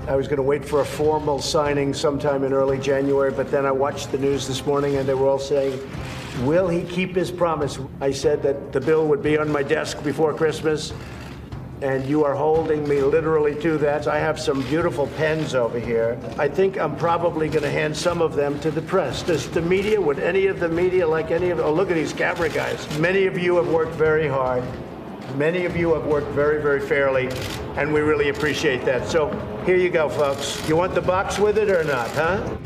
I was going to wait for a formal signing sometime in early January, but then I watched the news this morning and they were all saying, will he keep his promise? I said that the bill would be on my desk before Christmas, and you are holding me literally to that. I have some beautiful pens over here. I think I'm probably going to hand some of them to the press. Does the media, would any of the media like any of, oh, look at these camera guys. Many of you have worked very hard. Many of you have worked very, very fairly, and we really appreciate that. So here you go, folks. You want the box with it or not, huh?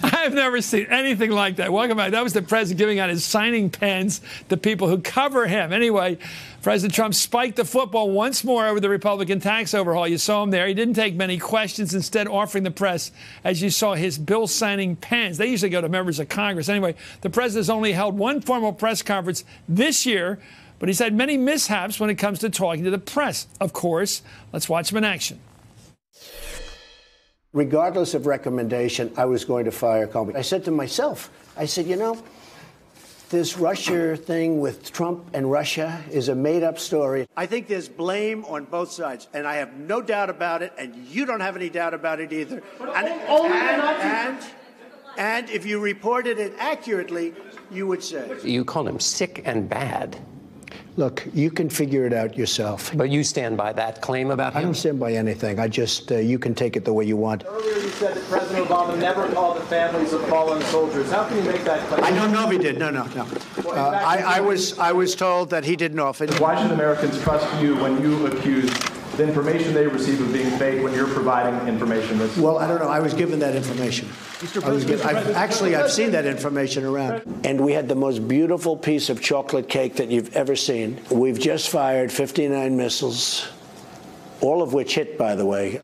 I've never seen anything like that. Welcome back. That was the president giving out his signing pens to people who cover him. Anyway, President Trump spiked the football once more over the Republican tax overhaul. You saw him there. He didn't take many questions, instead offering the press, as you saw, his bill signing pens. They usually go to members of Congress. Anyway, the president has only held one formal press conference this year, but he's had many mishaps when it comes to talking to the press. Of course, let's watch him in action. Regardless of recommendation, I was going to fire Comey. I said to myself, I said, you know, this Russia thing with Trump and Russia is a made-up story. I think there's blame on both sides, and I have no doubt about it, and you don't have any doubt about it either. And if you reported it accurately, you would say. You called him sick and bad. Look, you can figure it out yourself. But you stand by that claim about him? I don't stand by anything. I just, you can take it the way you want. Earlier you said that President Obama never called the families of fallen soldiers. How can you make that claim? I don't know if he did. No. I was told that he didn't offer. Why should Americans trust you when you accuse the information they receive of being fake when you're providing information that's... Well, I don't know. I was given that information. I've seen that information around. And we had the most beautiful piece of chocolate cake that you've ever seen. We've just fired 59 missiles, all of which hit, by the way.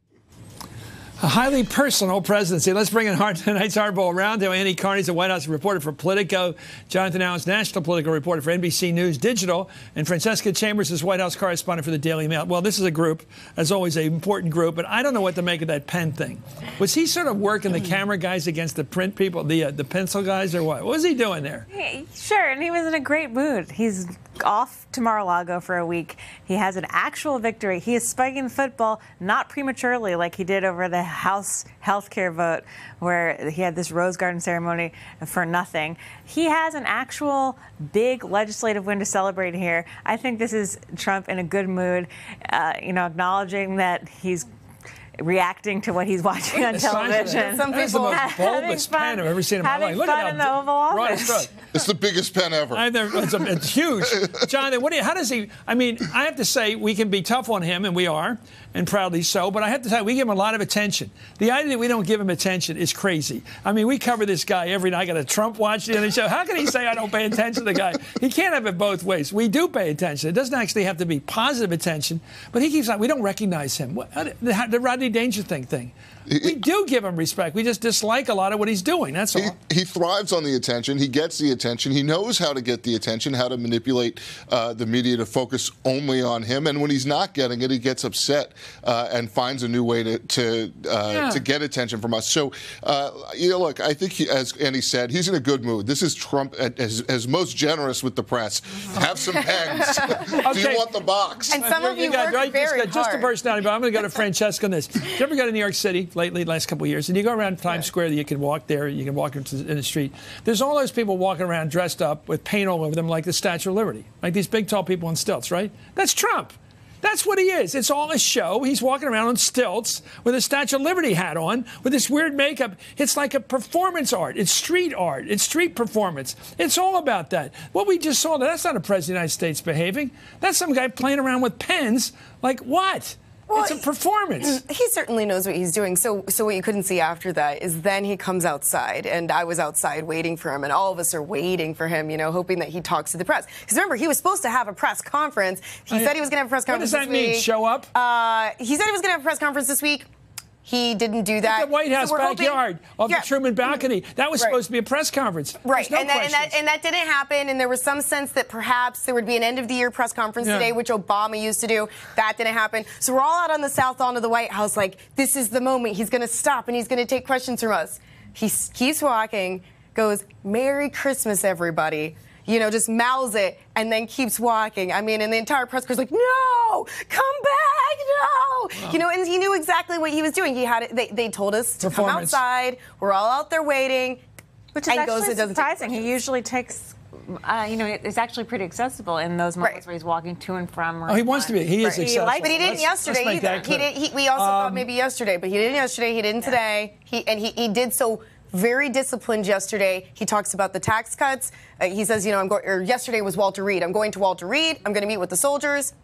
A highly personal presidency. Let's bring in tonight's Hardball Roundtable. Andy Carney's a White House reporter for Politico. Jonathan Allen's national political reporter for NBC News Digital. And Francesca Chambers is White House correspondent for the Daily Mail. Well, this is a group, as always, an important group. But I don't know what to make of that pen thing. Was he sort of working the camera guys against the print people, the pencil guys, or what? What was he doing there? Sure, and he was in a great mood. He's off to Mar-a-Lago for a week. He has an actual victory. He is spiking football, not prematurely like he did over the House health care vote where he had this Rose Garden ceremony for nothing. He has an actual big legislative win to celebrate here. I think this is Trump in a good mood, acknowledging that he's reacting to what he's watching on television. Some people the most bulbous pen I've ever seen in my life. Look at the Oval Office. It's the biggest pen ever. It's huge. Jonathan, how does he? I mean, I have to say we can be tough on him, and we are, and proudly so. But I have to say we give him a lot of attention. The idea that we don't give him attention is crazy. I mean, we cover this guy every night. I got a Trump watch the other show. How can he say I don't pay attention to the guy? He can't have it both ways. We do pay attention. It doesn't actually have to be positive attention, but he keeps like we don't recognize him. The Rodney Dangerfield thing. We do give him respect. We just dislike a lot of what he's doing. That's all. He thrives on the attention. He gets the attention. He knows how to get the attention, how to manipulate the media to focus only on him. And when he's not getting it, he gets upset and finds a new way to get attention from us. So, look, I think, as Andy said, he's in a good mood. This is Trump as most generous with the press. Have some pens. Okay. Do you want the box? And some of you work very hard. Just a personality, but I'm going to go to Francesca on this. Did you ever go to New York City lately, last couple of years, and you go around Times Square, you can walk there, you can walk in the street. There's all those people walking around dressed up with paint all over them like the Statue of Liberty, like these big, tall people on stilts, right? That's Trump. That's what he is. It's all a show. He's walking around on stilts with a Statue of Liberty hat on, with this weird makeup. It's like a performance art. It's street art. It's street performance. It's all about that. What we just saw, that's not a president of the United States behaving. That's some guy playing around with pens. Like what? Well, it's a performance. He certainly knows what he's doing. So what you couldn't see after that is then he comes outside, and I was outside waiting for him, and all of us are waiting for him, hoping that he talks to the press. Because remember, he was supposed to have a press conference. He said he was going to have a press conference this week. What does that mean, show up? He said he was going to have a press conference this week. He didn't do that. At the White House backyard, off the Truman balcony. That was supposed to be a press conference. Right, and that didn't happen, and there was some sense that perhaps there would be an end-of-the-year press conference today, which Obama used to do. That didn't happen. So we're all out on the south lawn of the White House like, this is the moment. He's going to stop, and he's going to take questions from us. He keeps walking, goes, "Merry Christmas, everybody." just mouths it and then keeps walking. I mean, and the entire press corps is like, no, come back, no. And he knew exactly what he was doing. He had it. They told us to come outside. We're all out there waiting. Which is actually surprising. He usually takes, it's actually pretty accessible in those moments where he's walking to and from. Oh, he wants to be. He is accessible. But he didn't yesterday either. We also thought maybe yesterday, but he didn't yesterday. He didn't today. He did so very disciplined yesterday. He talks about the tax cuts. He says, yesterday was Walter Reed. I'm going to Walter Reed. I'm going to meet with the soldiers.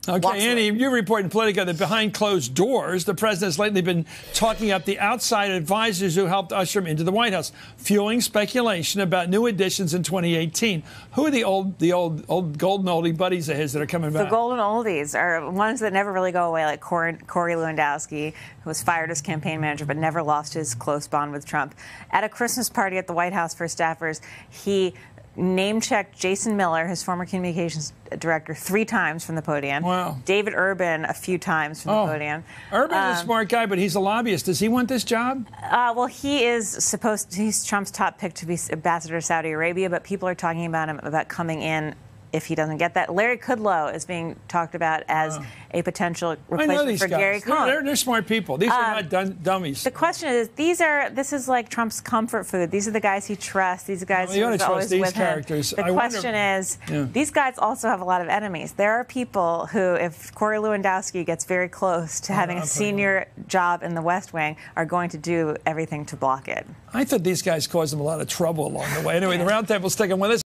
Okay, Annie, you report in Politico that behind closed doors, the president has lately been talking up the outside advisors who helped usher him into the White House, fueling speculation about new additions in 2018. Who are the old golden oldie buddies of his that are coming back? The golden oldies are ones that never really go away, like Corey Lewandowski, who was fired as campaign manager but never lost his close bond with Trump. At a Christmas party at the White House for staffers, he name-checked Jason Miller, his former communications director, 3 times from the podium. Wow. David Urban a few times from the podium. Urban's a smart guy, but he's a lobbyist. Does he want this job? Well, he's Trump's top pick to be ambassador to Saudi Arabia, but people are talking about him about coming in if he doesn't get that. Larry Kudlow is being talked about as a potential replacement for Gary Cohn. They're smart people. These are not dummies. The question is, this is like Trump's comfort food. These are the guys he trusts. These are the guys who are always with him. The question is, these guys also have a lot of enemies. There are people who, if Corey Lewandowski gets very close to having a senior job in the West Wing, are going to do everything to block it. I thought these guys caused him a lot of trouble along the way. Anyway, the roundtable's sticking with us.